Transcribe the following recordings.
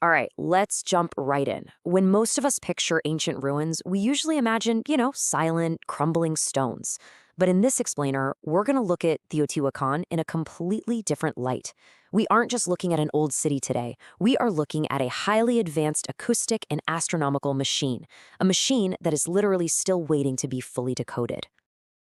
All right, let's jump right in. When most of us picture ancient ruins, we usually imagine, silent, crumbling stones. But in this explainer, we're going to look at Teotihuacan in a completely different light. We aren't just looking at an old city today. We are looking at a highly advanced acoustic and astronomical machine, a machine that is literally still waiting to be fully decoded.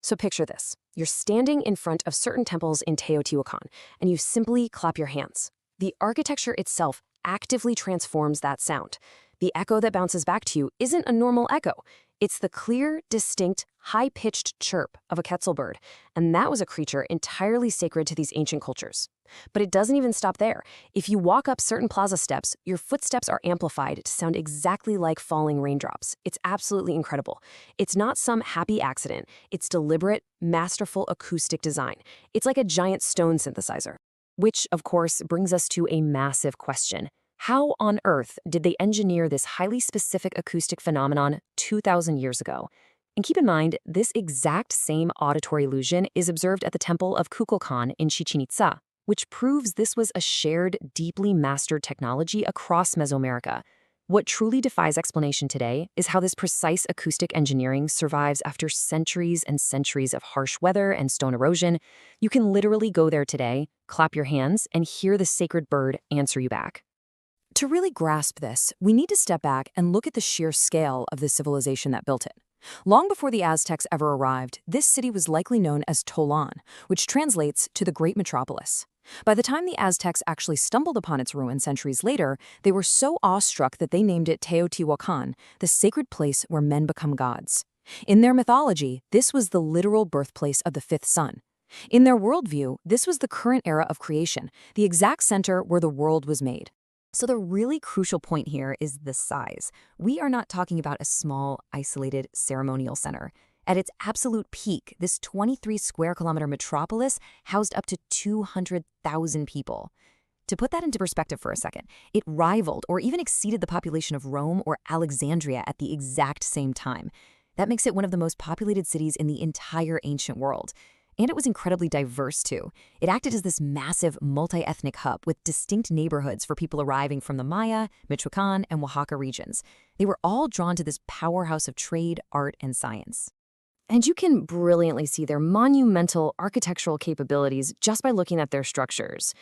So picture this. You're standing in front of certain temples in Teotihuacan, and you simply clap your hands. The architecture itself actively transforms that sound. The echo that bounces back to you isn't a normal echo. It's the clear, distinct, high-pitched chirp of a quetzal bird, and that was a creature entirely sacred to these ancient cultures. But it doesn't even stop there. If you walk up certain plaza steps, your footsteps are amplified to sound exactly like falling raindrops. It's absolutely incredible. It's not some happy accident. It's deliberate, masterful acoustic design. It's like a giant stone synthesizer. Which, of course, brings us to a massive question. How on earth did they engineer this highly specific acoustic phenomenon 2,000 years ago? And keep in mind, this exact same auditory illusion is observed at the temple of Kukulkan in Chichen Itza, which proves this was a shared, deeply mastered technology across Mesoamerica. What truly defies explanation today is how this precise acoustic engineering survives after centuries and centuries of harsh weather and stone erosion. You can literally go there today, clap your hands, and hear the sacred bird answer you back. To really grasp this, we need to step back and look at the sheer scale of the civilization that built it. Long before the Aztecs ever arrived, this city was likely known as Tolan, which translates to the Great Metropolis. By the time the Aztecs actually stumbled upon its ruins centuries later, they were so awestruck that they named it Teotihuacan, the sacred place where men become gods. In their mythology, this was the literal birthplace of the fifth sun. In their worldview, this was the current era of creation, the exact center where the world was made. So the really crucial point here is the size. We are not talking about a small, isolated ceremonial center. At its absolute peak, this 23 square kilometer metropolis housed up to 200,000 people. To put that into perspective for a second, it rivaled or even exceeded the population of Rome or Alexandria at the exact same time. That makes it one of the most populated cities in the entire ancient world. And it was incredibly diverse, too. It acted as this massive multi-ethnic hub with distinct neighborhoods for people arriving from the Maya, Michoacan, and Oaxaca regions. They were all drawn to this powerhouse of trade, art, and science. And you can brilliantly see their monumental architectural capabilities just by looking at their structures.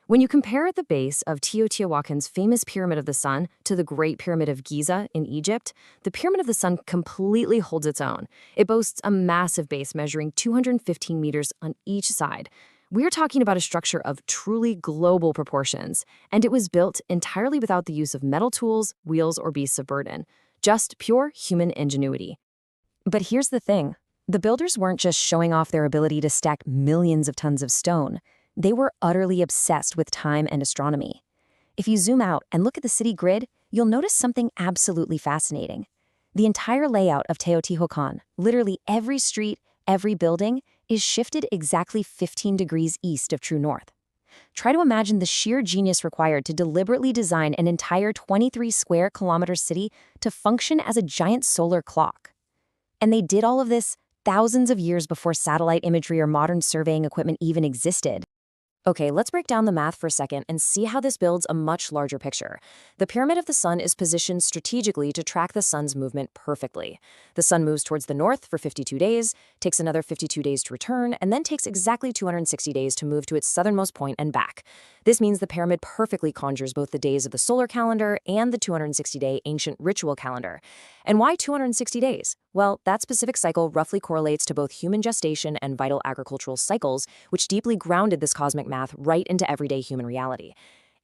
When you compare the base of Teotihuacan's famous Pyramid of the Sun to the Great Pyramid of Giza in Egypt, the Pyramid of the Sun completely holds its own. It boasts a massive base measuring 215 meters on each side. We're talking about a structure of truly global proportions, and it was built entirely without the use of metal tools, wheels, or beasts of burden. Just pure human ingenuity. But here's the thing. The builders weren't just showing off their ability to stack millions of tons of stone. They were utterly obsessed with time and astronomy. If you zoom out and look at the city grid, you'll notice something absolutely fascinating. The entire layout of Teotihuacan, literally every street, every building, is shifted exactly 15 degrees east of true north. Try to imagine the sheer genius required to deliberately design an entire 23 square kilometer city to function as a giant solar clock. And they did all of this thousands of years before satellite imagery or modern surveying equipment even existed. Okay, let's break down the math for a second and see how this builds a much larger picture. The Pyramid of the Sun is positioned strategically to track the sun's movement perfectly. The sun moves towards the north for 52 days, takes another 52 days to return, and then takes exactly 260 days to move to its southernmost point and back. This means the pyramid perfectly conjures both the days of the solar calendar and the 260-day ancient ritual calendar. And why 260 days? Well, that specific cycle roughly correlates to both human gestation and vital agricultural cycles, which deeply grounded this cosmic math right into everyday human reality.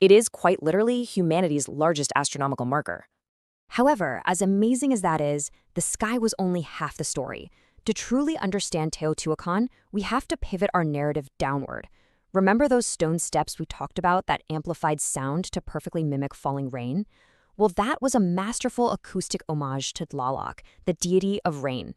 It is quite literally humanity's largest astronomical marker. However, as amazing as that is, the sky was only half the story. To truly understand Teotihuacan, we have to pivot our narrative downward. Remember those stone steps we talked about that amplified sound to perfectly mimic falling rain? Well, that was a masterful acoustic homage to Tlaloc, the deity of rain.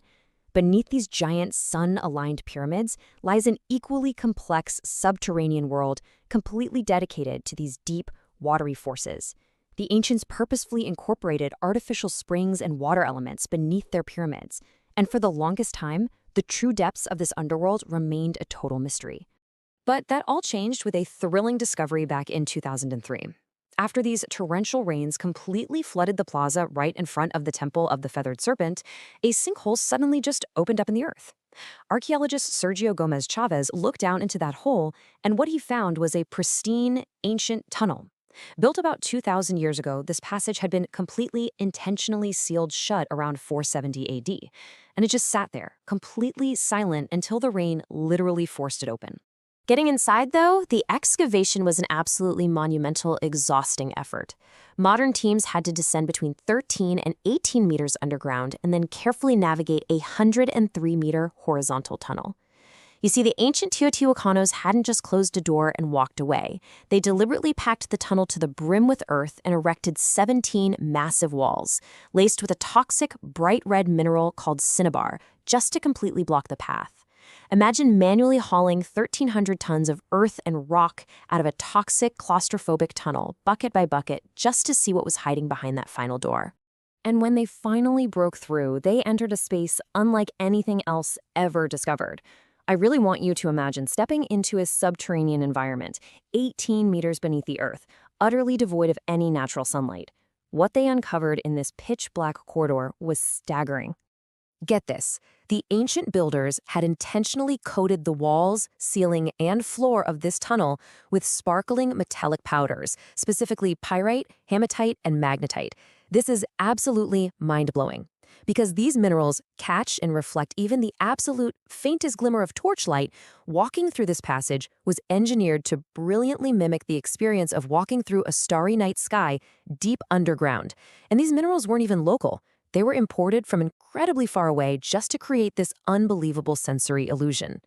Beneath these giant sun-aligned pyramids lies an equally complex subterranean world completely dedicated to these deep, watery forces. The ancients purposefully incorporated artificial springs and water elements beneath their pyramids, and for the longest time, the true depths of this underworld remained a total mystery. But that all changed with a thrilling discovery back in 2003. after these torrential rains completely flooded the plaza right in front of the Temple of the Feathered Serpent, a sinkhole suddenly just opened up in the earth. Archaeologist Sergio Gomez Chavez looked down into that hole, and what he found was a pristine, ancient tunnel. Built about 2,000 years ago, this passage had been completely intentionally sealed shut around 470 AD, and it just sat there, completely silent until the rain literally forced it open. Getting inside, though, the excavation was an absolutely monumental, exhausting effort. Modern teams had to descend between 13 and 18 meters underground and then carefully navigate a 103-meter horizontal tunnel. You see, the ancient Teotihuacanos hadn't just closed a door and walked away. They deliberately packed the tunnel to the brim with earth and erected 17 massive walls, laced with a toxic, bright red mineral called cinnabar, just to completely block the path. Imagine manually hauling 1,300 tons of earth and rock out of a toxic, claustrophobic tunnel, bucket by bucket, just to see what was hiding behind that final door. And when they finally broke through, they entered a space unlike anything else ever discovered. I really want you to imagine stepping into a subterranean environment, 18 meters beneath the earth, utterly devoid of any natural sunlight. What they uncovered in this pitch-black corridor was staggering. Get this, the ancient builders had intentionally coated the walls, ceiling, and floor of this tunnel with sparkling metallic powders, specifically pyrite, hematite, and magnetite. This is absolutely mind-blowing, because these minerals catch and reflect even the absolute faintest glimmer of torchlight. Walking through this passage was engineered to brilliantly mimic the experience of walking through a starry night sky deep underground. And these minerals weren't even local. They were imported from incredibly far away just to create this unbelievable sensory illusion.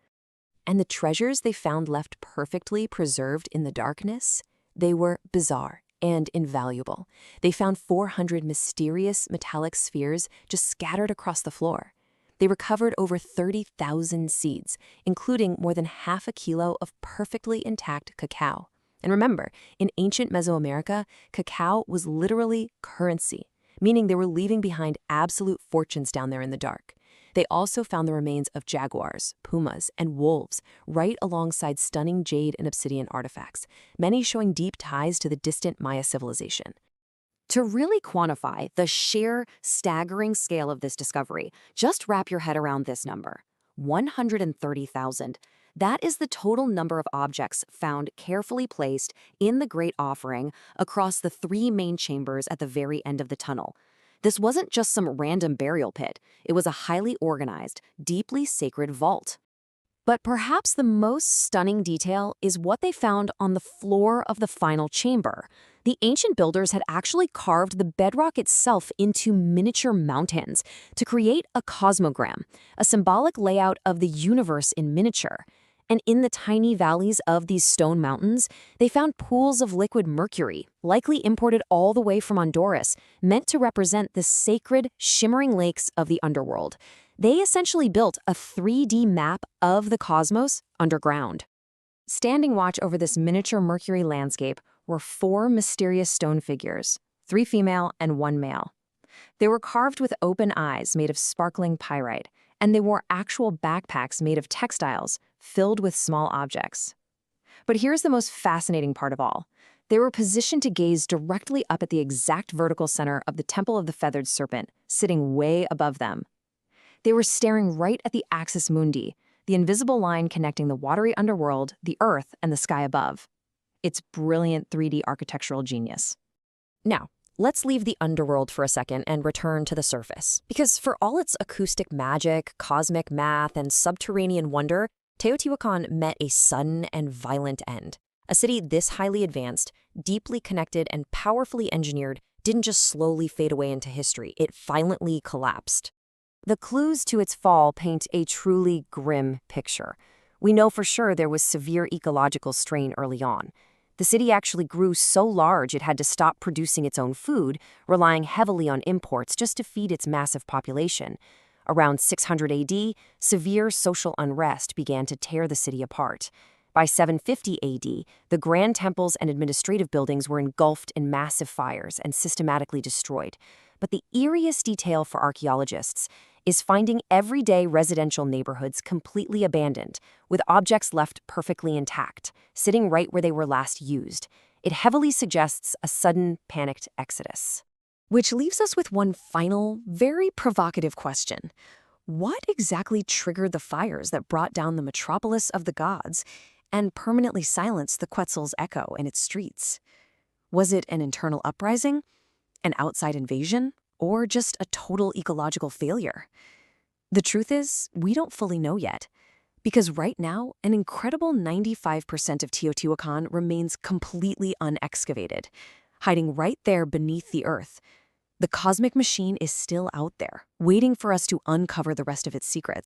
And the treasures they found left perfectly preserved in the darkness, they were bizarre and invaluable. They found 400 mysterious metallic spheres just scattered across the floor. They recovered over 30,000 seeds, including more than half a kilo of perfectly intact cacao. And remember, in ancient Mesoamerica, cacao was literally currency, meaning they were leaving behind absolute fortunes down there in the dark. They also found the remains of jaguars, pumas, and wolves right alongside stunning jade and obsidian artifacts, many showing deep ties to the distant Maya civilization. To really quantify the sheer, staggering scale of this discovery, just wrap your head around this number: 130,000. That is the total number of objects found carefully placed in the Great Offering across the 3 main chambers at the very end of the tunnel. This wasn't just some random burial pit. It was a highly organized, deeply sacred vault. But perhaps the most stunning detail is what they found on the floor of the final chamber. The ancient builders had actually carved the bedrock itself into miniature mountains to create a cosmogram, a symbolic layout of the universe in miniature. And in the tiny valleys of these stone mountains, they found pools of liquid mercury, likely imported all the way from Honduras, meant to represent the sacred, shimmering lakes of the underworld. They essentially built a 3D map of the cosmos underground. Standing watch over this miniature mercury landscape were 4 mysterious stone figures, 3 female and 1 male. They were carved with open eyes made of sparkling pyrite, and they wore actual backpacks made of textiles filled with small objects. But here's the most fascinating part of all. They were positioned to gaze directly up at the exact vertical center of the Temple of the Feathered Serpent, sitting way above them. They were staring right at the axis mundi, the invisible line connecting the watery underworld, the earth, and the sky above. It's brilliant 3D architectural genius. Now, let's leave the underworld for a second and return to the surface. Because for all its acoustic magic, cosmic math, and subterranean wonder, Teotihuacan met a sudden and violent end. A city this highly advanced, deeply connected, and powerfully engineered didn't just slowly fade away into history, it violently collapsed. The clues to its fall paint a truly grim picture. We know for sure there was severe ecological strain early on. The city actually grew so large it had to stop producing its own food, relying heavily on imports just to feed its massive population. Around 600 AD, severe social unrest began to tear the city apart. By 750 AD, the grand temples and administrative buildings were engulfed in massive fires and systematically destroyed. But the eeriest detail for archaeologists is finding everyday residential neighborhoods completely abandoned, with objects left perfectly intact, sitting right where they were last used. It heavily suggests a sudden, panicked exodus. Which leaves us with one final, very provocative question. What exactly triggered the fires that brought down the metropolis of the gods and permanently silenced the Quetzal's echo in its streets? Was it an internal uprising, an outside invasion, or just a total ecological failure? The truth is, we don't fully know yet, because right now, an incredible 95% of Teotihuacan remains completely unexcavated, hiding right there beneath the earth. The cosmic machine is still out there, waiting for us to uncover the rest of its secrets.